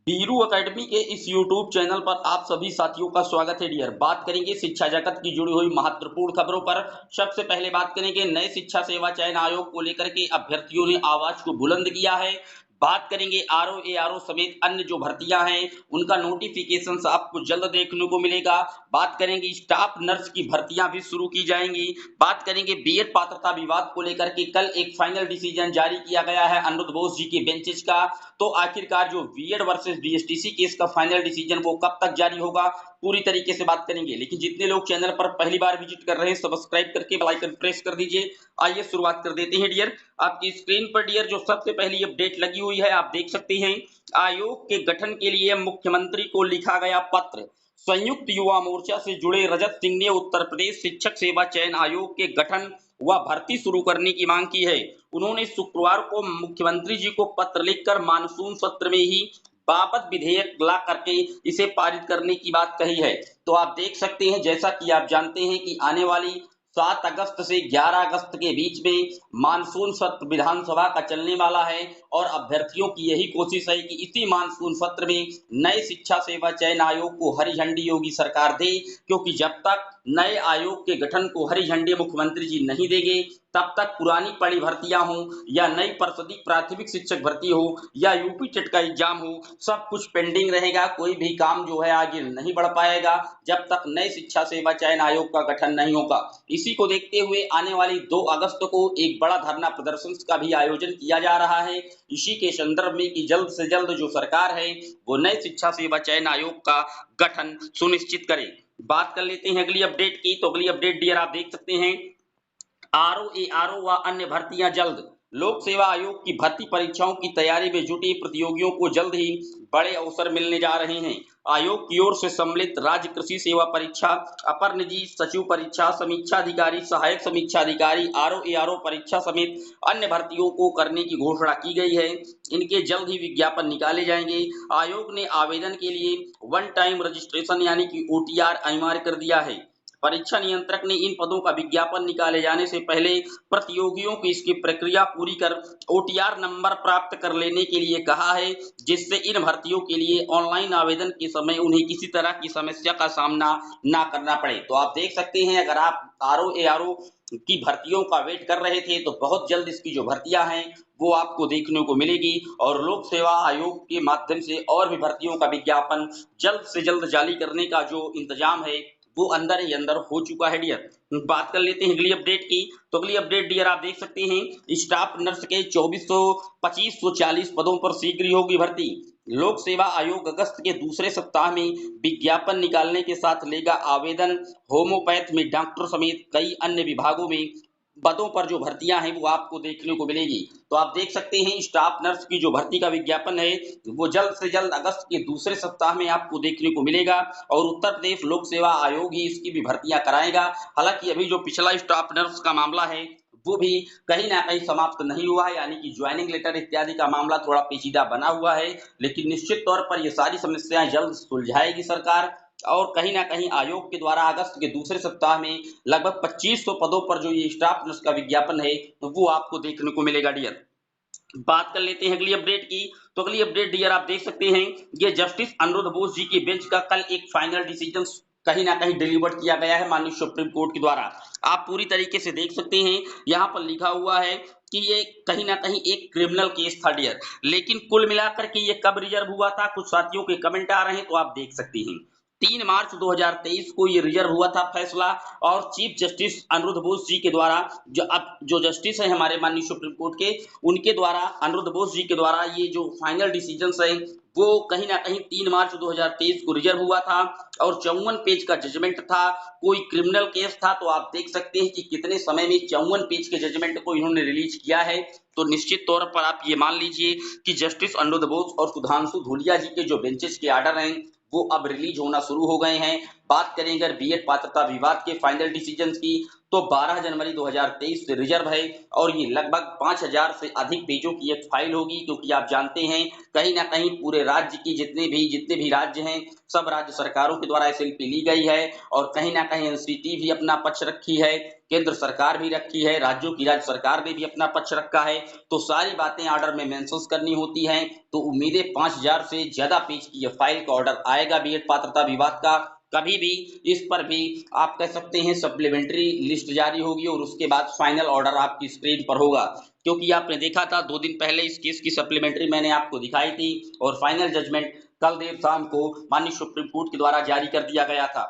Biru academy के इस YouTube channel पर आप सभी साथियों का स्वागत है डियर। बात करेंगे शिक्षा जगत की जुड़ी हुई महत्वपूर्ण खबरों पर। सबसे पहले बात करेंगे नए शिक्षा सेवा चयन आयोग को लेकर के अभ्यर्थियों ने आवाज को बुलंद किया है। बात करेंगे आरओ एआरओ समेत अन्य जो भर्तियां हैं उनका नोटिफिकेशन आपको जल्द देखने को मिलेगा। बात करेंगे स्टाफ नर्स की भर्तियां भी शुरू की जाएंगी। बात करेंगे बीएड पात्रता विवाद को लेकर के कल एक फाइनल डिसीजन जारी किया गया है अनिरुद्ध बोस जी के बेंचेस का। तो आखिरकार जो बीएड वर्सेस बीएसटीसी केस का फाइनल डिसीजन वो कब तक जारी होगा, पूरी तरीके से बात करेंगे। लेकिन जितने लोग चैनल पर पहली बार विजिट कर रहे हैं सब्सक्राइब करके बेल आइकन प्रेस कर दीजिए। आइए शुरुआत कर देते हैं डियर। आपकी स्क्रीन पर डियर जो सबसे पहली अपडेट लगी हुई है आप देख सकते हैं। आयोग के गठन के लिए मुख्यमंत्री को लिखा गया पत्र। संयुक्त युवा मोर्चा से जुड़े रजत सिंह ने उत्तर प्रदेश शिक्षक सेवा चयन आयोग के गठन व भर्ती शुरू करने की मांग की है। उन्होंने शुक्रवार को मुख्यमंत्री जी को पत्र लिखकर मानसून सत्र में ही बाबत विधेयक ला करके इसे पारित करने की बात कही है। तो आप देख सकते हैं, जैसा कि आप जानते हैं कि आने वाली 7 अगस्त से 11 अगस्त के बीच में मानसून सत्र विधानसभा का चलने वाला है और अभ्यर्थियों की यही कोशिश है कि इसी मानसून सत्र में नए शिक्षा सेवा चयन आयोग को हरी झंडी योगी सरकार दे, क्योंकि जब तक नए आयोग के गठन को हरी झंडी मुख्यमंत्री जी नहीं देंगे तब तक पुरानी पड़ी भर्तियां हो या नई परिषदी प्राथमिक शिक्षक भर्ती हो या यूपी टेट का एग्जाम हो, सब कुछ पेंडिंग रहेगा। कोई भी काम जो है आगे नहीं बढ़ पाएगा जब तक नए शिक्षा सेवा चयन आयोग का गठन नहीं होगा। इसी को देखते हुए आने वाली 2 अगस्त को एक बड़ा धरना प्रदर्शन का भी आयोजन किया जा रहा है, इसी के संदर्भ में कि जल्द से जल्द जो सरकार है वो नए शिक्षा सेवा चयन आयोग का गठन सुनिश्चित करे। बात कर लेते हैं अगली अपडेट की। तो अगली अपडेट डियर आप देख सकते हैं, आरओ एआरओ व अन्य भर्तियां जल्द। लोक सेवा आयोग की भर्ती परीक्षाओं की तैयारी में जुटे प्रतियोगियों को जल्द ही बड़े अवसर मिलने जा रहे हैं। आयोग की ओर से सम्मिलित राज्य कृषि सेवा परीक्षा, अपर निजी सचिव परीक्षा, समीक्षा अधिकारी, सहायक समीक्षा अधिकारी, आरओ एआरओ परीक्षा समेत अन्य भर्तियों को करने की घोषणा की गई है। इनके जल्द ही विज्ञापन निकाले जाएंगे। आयोग ने आवेदन के लिए वन टाइम रजिस्ट्रेशन यानी कि ओटीआर अनिवार्य कर दिया है। परीक्षा नियंत्रक ने इन पदों का विज्ञापन निकाले जाने से पहले प्रतियोगियों की इसकी प्रक्रिया पूरी कर ओटीआर नंबर प्राप्त कर लेने के लिए कहा है, जिससे इन भर्तियों के लिए ऑनलाइन आवेदन के समय उन्हें किसी तरह की समस्या का सामना ना करना पड़े। तो आप देख सकते हैं, अगर आप आरओ एआरओ की भर्तियों का वेट कर रहे थे तो बहुत जल्द इसकी जो भर्तियां हैं वो आपको देखने को मिलेगी और लोक सेवा आयोग के माध्यम से और भी भर्तियों का विज्ञापन जल्द से जल्द जारी करने का जो इंतजाम है वो अंदर ही अंदर हो चुका है डियर। बात कर लेते हैं अगली अपडेट की। तो अगली अपडेट डियर आप देख सकते हैं, स्टाफ नर्स के 2440 पदों पर शीघ्र ही होगी भर्ती। लोक सेवा आयोग अगस्त के दूसरे सप्ताह में विज्ञापन निकालने के साथ लेगा आवेदन। होम्योपैथ में डॉक्टर समेत कई अन्य विभागों में पदों पर जो भर्तियां हैं वो आपको देखने को मिलेगी। तो आप देख सकते हैं स्टाफ नर्स की जो भर्ती का विज्ञापन है वो जल्द से जल्द अगस्त के दूसरे सप्ताह में आपको देखने को मिलेगा और उत्तर प्रदेश लोक सेवा आयोग ही इसकी भी भर्तियां कराएगा। हालांकि अभी जो पिछला स्टाफ नर्स का मामला है वो भी कहीं ना कहीं समाप्त नहीं हुआ है, यानी कि ज्वाइनिंग लेटर इत्यादि का मामला थोड़ा पेचीदा बना हुआ है, लेकिन निश्चित तौर पर ये सारी समस्याएं जल्द सुलझाएगी सरकार और कहीं ना कहीं आयोग के द्वारा अगस्त के दूसरे सप्ताह में लगभग 2500 पदों पर जो ये स्टाफ नर्स का विज्ञापन है वो आपको देखने को मिलेगा डियर। बात कर लेते हैं अगली अपडेट की। तो अगली अपडेट डियर आप देख सकते हैं, ये जस्टिस अनिरुद्ध बोस जी की बेंच का कल एक फाइनल डिसीजन कहीं ना कहीं डिलीवर किया गया है माननीय सुप्रीम कोर्ट के द्वारा। आप पूरी तरीके से देख सकते हैं, यहाँ पर लिखा हुआ है कि ये कहीं ना कहीं एक क्रिमिनल केस था डियर, लेकिन कुल मिलाकर के ये कब रिजर्व हुआ था, कुछ साथियों के कमेंट आ रहे हैं तो आप देख सकते हैं 3 मार्च 2023 को ये रिजर्व हुआ था फैसला और चीफ जस्टिस अनिरुद्ध बोस जी के द्वारा जो जस्टिस है हमारे माननीय सुप्रीम कोर्ट के, उनके द्वारा अनिरुद्ध बोस जी के द्वारा ये जो फाइनल डिसीजंस है वो कहीं ना कहीं 3 मार्च 2023 को रिजर्व हुआ था और 54 पेज का जजमेंट था। कोई क्रिमिनल केस था, तो आप देख सकते हैं कि कितने समय में 54 पेज के जजमेंट को इन्होंने रिलीज किया है। तो निश्चित तौर पर आप ये मान लीजिए कि जस्टिस अनिरुद्ध बोस और सुधांशु धूलिया जी के जो बेंचेस के आर्डर हैं वो अब रिलीज होना शुरू हो गए हैं। बात करें अगर बीएड पात्रता विवाद के फाइनल डिसीजंस की, तो 12 जनवरी 2023 से रिजर्व है और ये लगभग 5000 से अधिक पेजों की एक फाइल होगी, क्योंकि आप जानते हैं कहीं ना कहीं पूरे राज्य की जितने भी राज्य हैं, सब राज्य सरकारों के द्वारा एसएलपी ली गई है और कहीं ना कहीं एनसीटी भी अपना पक्ष रखी है, केंद्र सरकार भी रखी है, राज्यों की राज्य सरकार ने भी अपना पक्ष रखा है। तो सारी बातें ऑर्डर में मेंशन करनी होती हैं। तो उम्मीदें 5000 से ज्यादा पेज की यह फाइल का ऑर्डर आएगा बीएड पात्रता विवाद का। कभी भी इस पर भी आप कह सकते हैं सप्लीमेंट्री लिस्ट जारी होगी और उसके बाद फाइनल ऑर्डर आपकी स्क्रीन पर होगा, क्योंकि आपने देखा था 2 दिन पहले इस केस की सप्लीमेंट्री मैंने आपको दिखाई थी और फाइनल जजमेंट कल देर शाम को माननीय सुप्रीम कोर्ट के द्वारा जारी कर दिया गया था।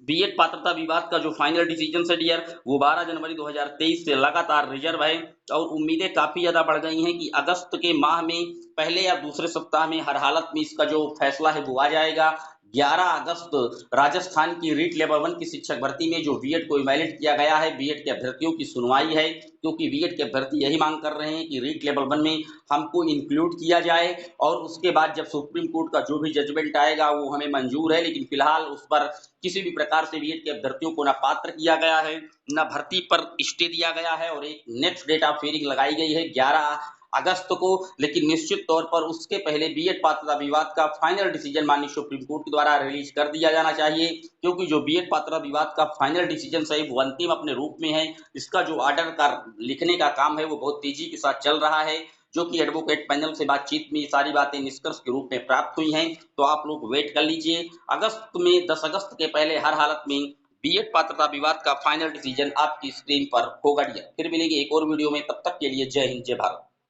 बीएड पात्रता विवाद का जो फाइनल डिसीजन है डियर, वो 12 जनवरी 2023 से लगातार रिजर्व है और उम्मीदें काफी ज्यादा बढ़ गई हैं कि अगस्त के माह में पहले या दूसरे सप्ताह में हर हालत में इसका जो फैसला है वो आ जाएगा। 11 अगस्त राजस्थान की रीट लेवल 1 की शिक्षक भर्ती में जो बीएड को इवैल्यूएट किया गया है, बीएड के अभ्यर्थियों की सुनवाई है, क्योंकि बीएड के अभ्यर्थी यही मांग कर रहे हैं कि रीट लेवल 1 में हमको इंक्लूड किया जाए और उसके बाद जब सुप्रीम कोर्ट का जो भी जजमेंट आएगा वो हमें मंजूर है, लेकिन फिलहाल उस पर किसी भी प्रकार से बीएड के अभ्यर्थियों को न पात्र किया गया है, न भर्ती पर स्टे दिया गया है और एक नेक्स्ट डेट ऑफ हियरिंग लगाई गई है 11 अगस्त को। लेकिन निश्चित तौर पर उसके पहले बीएड पात्रता विवाद का फाइनल डिसीजन माननीय सुप्रीम कोर्ट के द्वारा रिलीज कर दिया जाना चाहिए, क्योंकि जो बीएड पात्रता विवाद का फाइनल डिसीजन है वो अंतिम अपने रूप में है। इसका जो ऑर्डर का लिखने का काम है वो बहुत तेजी के साथ चल रहा है, जो कि एडवोकेट पैनल से बातचीत में सारी बातें निष्कर्ष के रूप में प्राप्त हुई हैं। तो आप लोग वेट कर लीजिए, अगस्त में 10 अगस्त के पहले हर हालत में बीएड पात्रता विवाद का फाइनल डिसीजन आपकी स्क्रीन पर होगा डियर। फिर मिलेंगे एक और वीडियो में, तब तक के लिए जय हिंद जय भारत।